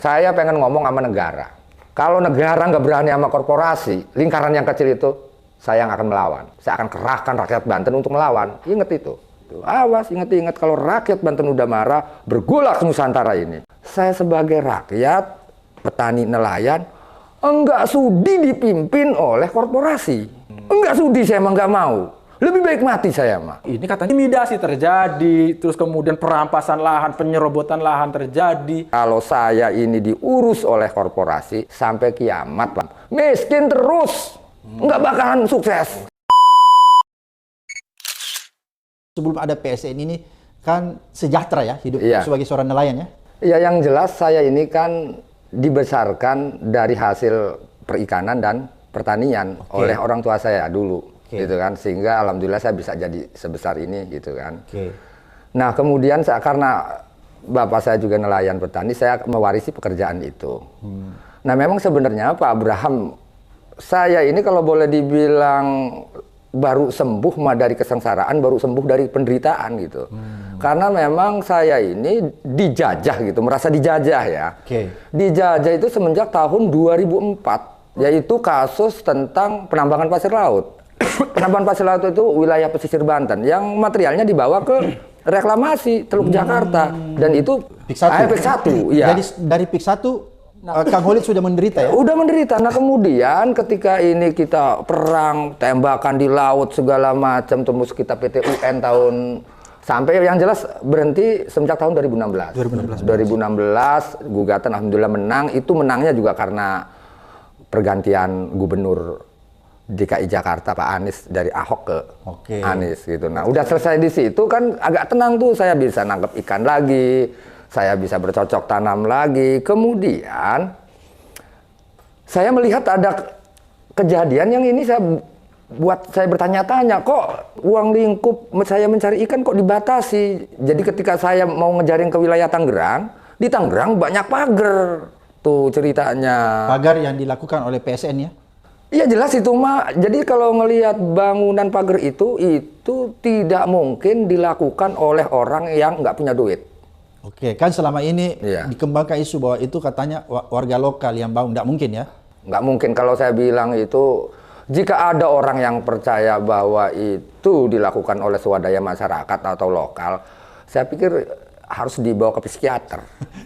Saya pengen ngomong sama negara. Kalau negara nggak berani sama korporasi, lingkaran yang kecil itu, saya yang akan melawan. Saya akan kerahkan rakyat Banten untuk melawan. Ingat itu. Awas, ingat-ingat kalau rakyat Banten udah marah, bergolak Nusantara ini. Saya sebagai rakyat, petani nelayan, enggak sudi dipimpin oleh korporasi. Enggak sudi, saya emang nggak mau. Lebih baik mati saya mah. Ini katanya intimidasi terjadi, terus kemudian perampasan lahan, penyerobotan lahan terjadi. Kalau saya ini diurus oleh korporasi sampai kiamat, Pak. Miskin terus. Nggak bakalan sukses. Sebelum ada PSN ini kan sejahtera ya hidup Iya. sebagai seorang nelayan ya? Ya yang jelas saya ini kan dibesarkan dari hasil perikanan dan pertanian oleh orang tua saya dulu. Gitu kan, sehingga alhamdulillah saya bisa jadi sebesar ini gitu kan. Nah kemudian karena bapak saya juga nelayan petani, saya mewarisi pekerjaan itu. Nah memang sebenarnya Pak Abraham, saya ini kalau boleh dibilang baru sembuh dari kesengsaraan, baru sembuh dari penderitaan gitu. Karena memang saya ini dijajah gitu, merasa dijajah ya. Dijajah itu semenjak tahun 2004, yaitu kasus tentang penambangan pasir laut. Penambangan pasir laut itu wilayah pesisir Banten yang materialnya dibawa ke reklamasi Teluk Jakarta dan itu PIK 1. Iya. Jadi dari PIK 1 Kang Holid sudah menderita ya? Udah menderita. Nah kemudian ketika ini kita perang, tembakan di laut segala macam, tembus kita PT UN tahun sampai yang jelas berhenti semenjak tahun 2016. 2016 gugatan alhamdulillah menang. Itu menangnya juga karena pergantian gubernur DKI Jakarta Pak Anies dari Ahok ke Anies gitu. Nah, udah selesai di situ kan agak tenang tuh, saya bisa nangkep ikan lagi, saya bisa bercocok tanam lagi. Kemudian saya melihat ada kejadian yang ini buat saya bertanya-tanya, kok uang lingkup saya mencari ikan kok dibatasi. Jadi ketika saya mau ngejaring ke wilayah Tangerang, di Tangerang banyak pagar. Tuh ceritanya. Pagar yang dilakukan oleh PSN ya? Iya jelas itu mah. Jadi kalau ngelihat bangunan pagar itu tidak mungkin dilakukan oleh orang yang nggak punya duit. Kan selama ini dikembangkan isu bahwa itu katanya warga lokal yang bangun, nggak mungkin ya? Nggak mungkin. Kalau saya bilang itu, jika ada orang yang percaya bahwa itu dilakukan oleh swadaya masyarakat atau lokal, saya pikir harus dibawa ke psikiater.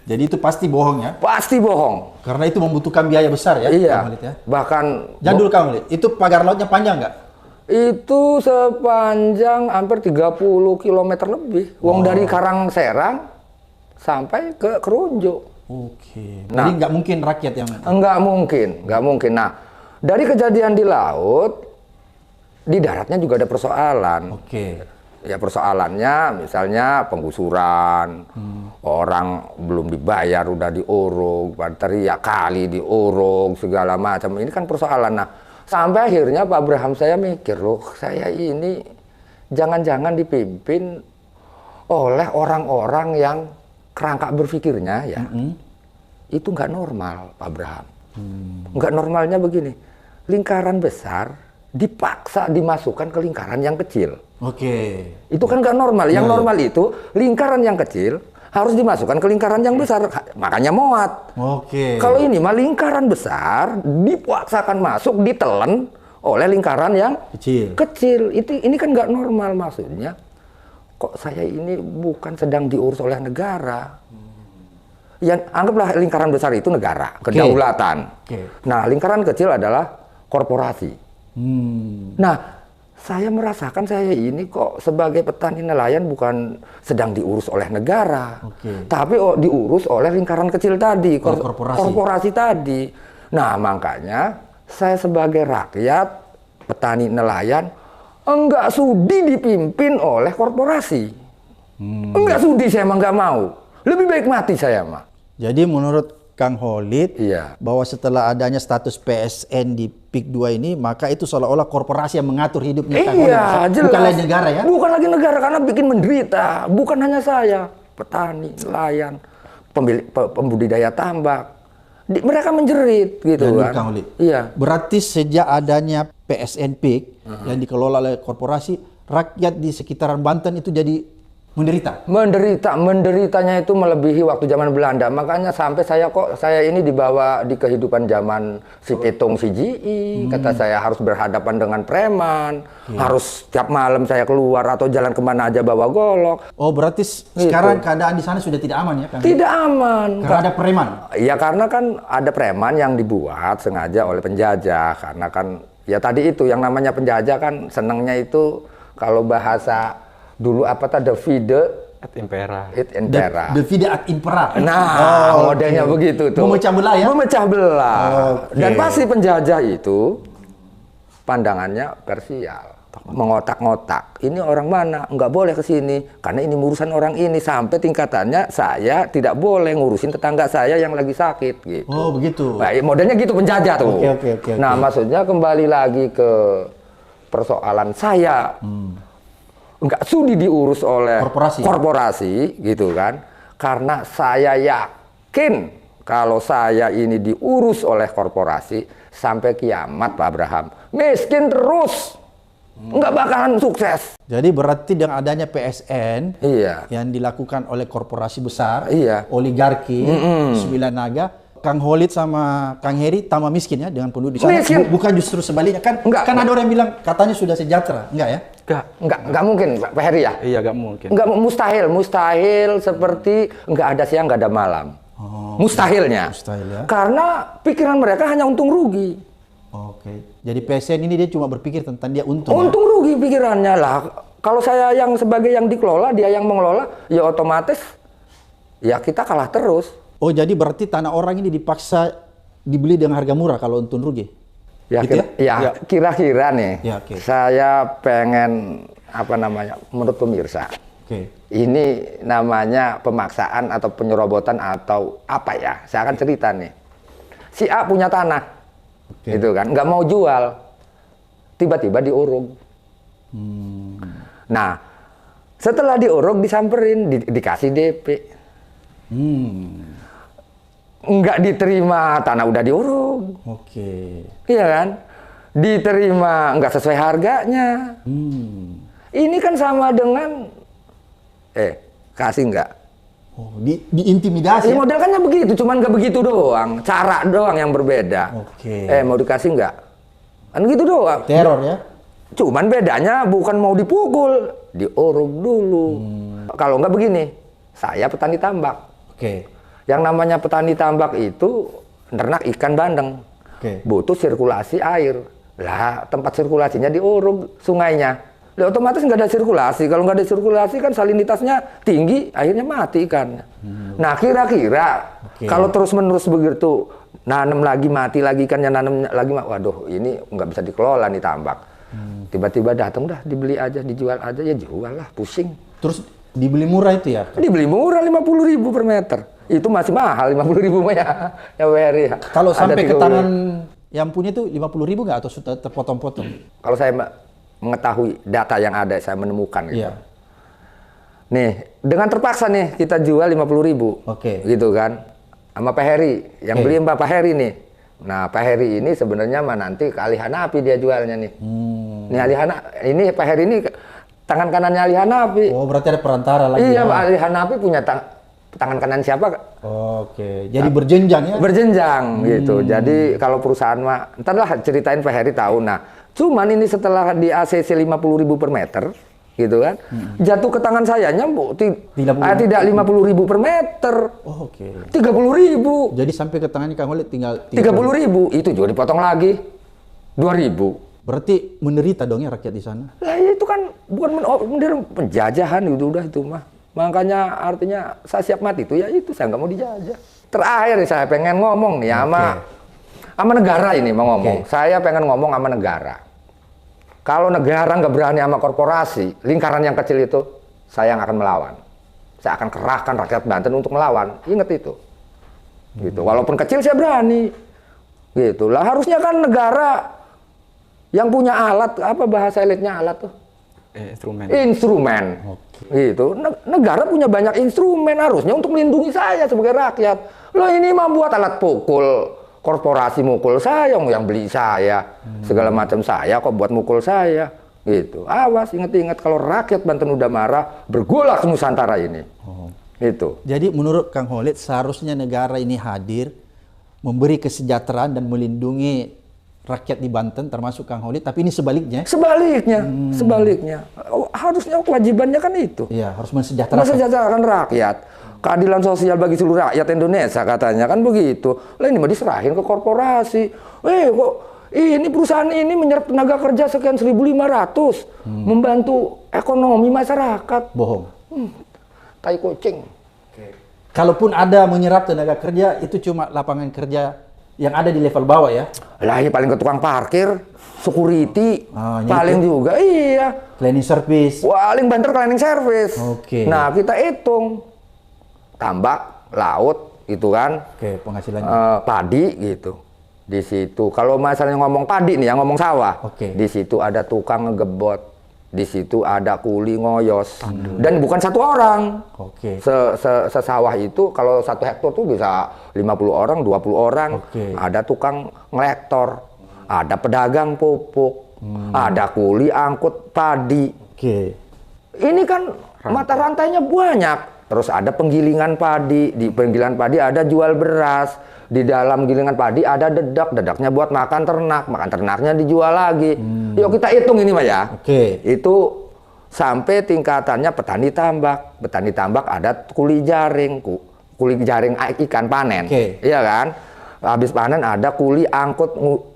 Jadi itu pasti bohong ya? Pasti bohong. Karena itu membutuhkan biaya besar ya? Iya. Kang Holid, ya? Bahkan jangan dulu Kang Holid, itu pagar lautnya panjang nggak? Itu sepanjang hampir 30 km lebih. Wong dari Karangserang sampai ke Kerunjuk. Jadi nggak mungkin rakyat yang... Nggak mungkin. Nah, dari kejadian di laut, di daratnya juga ada persoalan. Ya persoalannya misalnya penggusuran, orang belum dibayar udah diuruk, teriak kali diuruk segala macam. Ini kan persoalan. Nah, sampai akhirnya Pak Abraham saya mikir, loh saya ini jangan-jangan dipimpin oleh orang-orang yang kerangka berpikirnya ya itu nggak normal Pak Abraham. Nggak normalnya begini, lingkaran besar dipaksa dimasukkan ke lingkaran yang kecil. Itu kan nggak normal. Yang normal itu lingkaran yang kecil harus dimasukkan ke lingkaran yang besar, makanya muat. Kalau ini mah lingkaran besar dipaksakan masuk, ditelan oleh lingkaran yang kecil. Ini kan nggak normal. Maksudnya kok saya ini bukan sedang diurus oleh negara. Yang anggaplah lingkaran besar itu negara, kedaulatan. Nah, lingkaran kecil adalah korporasi. Nah, saya merasakan saya ini kok sebagai petani nelayan bukan sedang diurus oleh negara, tapi diurus oleh lingkaran kecil tadi, korporasi tadi. Nah, makanya saya sebagai rakyat, petani nelayan, enggak sudi dipimpin oleh korporasi. Enggak sudi, saya emang nggak mau. Lebih baik mati saya mah. Jadi menurut Kang Holid, bahwa setelah adanya status PSN di PIK 2 ini, maka itu seolah-olah korporasi yang mengatur hidupnya Kang Holid. Jelas. Bukan lagi negara ya? Bukan lagi negara, karena bikin menderita. Bukan hanya saya, petani, nelayan, pembudidaya tambak. Mereka menjerit gitu kan. Kang Holid. Berarti sejak adanya PSN PIK yang dikelola oleh korporasi, rakyat di sekitaran Banten itu jadi Menderitanya itu melebihi waktu zaman Belanda. Makanya sampai saya ini dibawa di kehidupan zaman si Petung si Ji. Kata saya harus berhadapan dengan preman, harus tiap malam saya keluar atau jalan kemana aja bawa golok. Oh, berarti sekarang keadaan di sana sudah tidak aman ya, Kang? Tidak aman. Karena ada preman. Ya karena kan ada preman yang dibuat sengaja oleh penjajah. Karena kan ya tadi itu yang namanya penjajah kan senangnya itu kalau bahasa dulu apa tadi Davide et impera. Davide ad impera. Nah, modelnya begitu tuh. Memecah belah ya? Memecah belah. Dan pasti penjajah itu pandangannya parsial, mengotak-ngotak. Ini orang mana? Nggak boleh ke sini karena ini urusan orang ini, sampai tingkatannya saya tidak boleh ngurusin tetangga saya yang lagi sakit gitu. Oh, begitu. Nah, modelnya gitu penjajah tuh. Oke. Nah, maksudnya kembali lagi ke persoalan saya. Nggak sudi diurus oleh korporasi gitu kan, karena saya yakin kalau saya ini diurus oleh korporasi sampai kiamat Pak Abraham miskin terus, nggak bakalan sukses. Jadi berarti dengan adanya PSN yang dilakukan oleh korporasi besar, oligarki, Sembilan Naga, Kang Khalid sama Kang Heri tambah miskin ya dengan penduduk di sana. Bukan justru sebaliknya kan? Kan ada orang yang bilang katanya sudah sejahtera, enggak ya? Enggak mungkin Pak Heri ya? Iya, enggak mungkin. Enggak, mustahil seperti enggak ada siang enggak ada malam. Mustahilnya. Mustahil ya. Karena pikiran mereka hanya untung rugi. Oke. Jadi PSN ini dia cuma berpikir tentang dia untung. Untung rugi pikirannya lah. Kalau saya yang sebagai yang dikelola, dia yang mengelola, ya otomatis ya kita kalah terus. Oh, jadi berarti tanah orang ini dipaksa dibeli dengan harga murah kalau untung rugi? Ya, gitu kira-kira nih. Ya, saya pengen menurut pemirsa. Ini namanya pemaksaan atau penyerobotan atau apa ya? Saya akan cerita nih. Si A punya tanah, gitu kan, nggak mau jual, tiba-tiba diuruk. Nah, setelah diuruk disamperin, dikasih DP. Nggak diterima, tanah udah diuruk. Iya kan? Diterima nggak sesuai harganya. Ini kan sama dengan kasih nggak? Diintimidasi. Ya, model kannya begitu, cuman nggak begitu doang. Cara doang yang berbeda. Mau dikasih nggak? Kan gitu doang. Teror ya? Cuman bedanya bukan mau dipukul, diuruk dulu. Kalau nggak begini, saya petani tambak. Yang namanya petani tambak itu ternak ikan bandeng. Butuh sirkulasi air. Lah, tempat sirkulasinya diuruk sungainya. Lah, otomatis nggak ada sirkulasi. Kalau nggak ada sirkulasi kan salinitasnya tinggi, akhirnya mati ikannya. Nah, kira-kira kalau terus-menerus begitu, nanam lagi mati lagi ikannya, nanam lagi waduh, ini nggak bisa dikelola nih tambak. Tiba-tiba datang, dah dibeli aja, dijual aja, ya jual lah, pusing. Terus dibeli murah itu ya? Dibeli murah 50.000 per meter. Itu masih mahal 50.000 ya. Ya. Kalau sampai ke tangan yang punya itu 50.000 nggak atau sudah terpotong-potong? Kalau saya mengetahui data yang ada, saya menemukan gitu. Nih, dengan terpaksa nih kita jual 50.000. Gitu kan. Sama Pak Heri, yang beli Pak Heri nih. Nah, Pak Heri ini sebenarnya nanti ke Ali Hanafi dia jualnya nih. Nih ini Pak Heri ini tangan kanannya Ali Hanafi. Oh, berarti ada perantara lagi. Iya, ya. Ali Hanafi punya tangan kanan siapa? Jadi berjenjang ya? Berjenjang gitu. Jadi kalau perusahaan entarlah ceritain Pak Heri tahu. Nah, cuman ini setelah di ACC 50.000 per meter, gitu kan, jatuh ke tangan saya tidak 50.000 per meter. 30.000. Jadi sampai ke tangannya Kang Khalid tinggal 30.000. Itu juga dipotong lagi 2.000. Berarti menderita dong ya rakyat di sana? Lah itu kan bukan penjajahan gitu udah itu mah. Makanya artinya saya siap mati itu ya itu, saya nggak mau dijajah. Terakhir nih saya pengen ngomong nih sama negara ini mau ngomong. Saya pengen ngomong sama negara. Kalau negara nggak berani sama korporasi, lingkaran yang kecil itu, saya yang akan melawan. Saya akan kerahkan rakyat Banten untuk melawan. Ingat itu. Gitu. Walaupun kecil saya berani. Gitu. Lah harusnya kan negara yang punya alat, apa bahasa elitnya alat tuh? Instrumen. Gitu. Negara punya banyak instrumen harusnya untuk melindungi saya sebagai rakyat. Loh ini mah buat alat pukul, korporasi mukul saya, yang beli saya, segala macam saya kok buat mukul saya. Gitu. Awas, ingat-ingat kalau rakyat Banten udah marah, bergolak Nusantara ini. Itu. Jadi menurut Kang Khalid seharusnya negara ini hadir memberi kesejahteraan dan melindungi rakyat di Banten termasuk Kang Khalid, tapi ini sebaliknya. Sebaliknya. Harusnya kewajibannya kan itu. Iya, harus mensejahterakan rakyat. Keadilan sosial bagi seluruh rakyat Indonesia katanya kan begitu. Lah ini mah diserahin ke korporasi. Kok ini perusahaan ini menyerap tenaga kerja sekian 1.500 membantu ekonomi masyarakat. Bohong. Tai kucing. Kalaupun ada menyerap tenaga kerja, itu cuma lapangan kerja yang ada di level bawah ya? Lah ini paling ke tukang parkir, security, paling juga. Iya. Cleaning service. Paling banter cleaning service. Oke. Nah kita hitung tambak, laut, itu kan. Oke, penghasilannya. Padi gitu. Di situ kalau misalnya ngomong padi nih, yang ngomong sawah. Oke. Di situ ada tukang ngegebot. Di situ ada kuli ngoyos. Dan bukan satu orang. Oke. Sesawah itu kalau 1 hektar tuh bisa 50 orang, 20 orang. Oke. Ada tukang ngelektor, ada pedagang pupuk, ada kuli angkut padi. Oke. Ini kan mata rantainya banyak. Terus ada penggilingan padi, di penggilingan padi ada jual beras, di dalam gilingan padi ada dedak, dedaknya buat makan ternaknya dijual lagi. Yuk kita hitung ini mah ya. Oke. Itu sampai tingkatannya petani tambak ada kuli jaring ikan panen. Oke. Iya kan? Habis panen ada kuli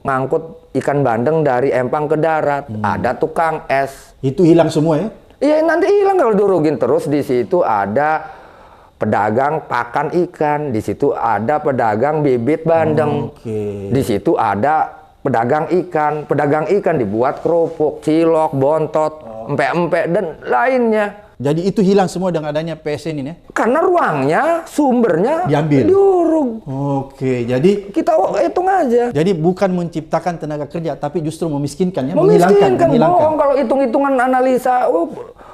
ngangkut ikan bandeng dari empang ke darat, ada tukang es. Itu hilang semua ya? Iya nanti hilang kalau durugin. Terus di situ ada pedagang pakan ikan, di situ ada pedagang bibit bandeng, di situ ada pedagang ikan dibuat kerupuk, cilok, bontot, empek-empek dan lainnya. Jadi itu hilang semua dengan adanya PSN ini ya? Karena ruangnya, sumbernya diambil. Diurung. Oke, jadi kita hitung aja. Jadi bukan menciptakan tenaga kerja, tapi justru memiskinkan ya, menghilangkan. Bohong kalau hitung-hitungan analisa,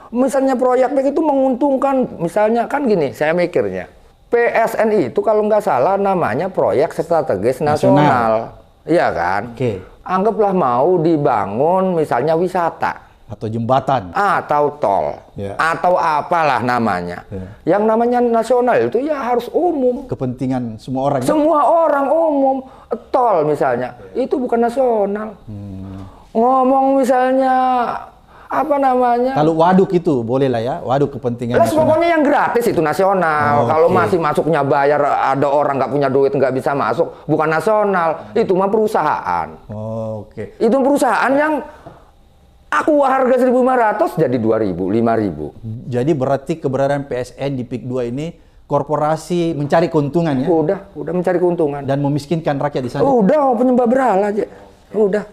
misalnya proyek itu menguntungkan, misalnya kan gini, saya mikirnya, PSN itu kalau nggak salah namanya proyek strategis nasional. Iya kan? Oke. Anggaplah mau dibangun misalnya wisata. Atau jembatan. Atau tol. Ya. Atau apalah namanya. Ya. Yang namanya nasional itu ya harus umum. Kepentingan semua orang. Semua orang umum. Tol misalnya, itu bukan nasional. Ngomong misalnya apa namanya? Kalau waduk itu boleh lah ya, waduk kepentingan nasional. Pokoknya yang gratis itu nasional. Kalau masih masuknya bayar, ada orang nggak punya duit nggak bisa masuk, bukan nasional. Itu mah perusahaan. Oke. Itu perusahaan yang aku harga 1.500 jadi 2.000, 5.000. Jadi berarti keberadaan PSN di PIK 2 ini korporasi mencari keuntungan ya? Udah mencari keuntungan. Dan memiskinkan rakyat di sana. Udah penyembah berhala aja. Udah.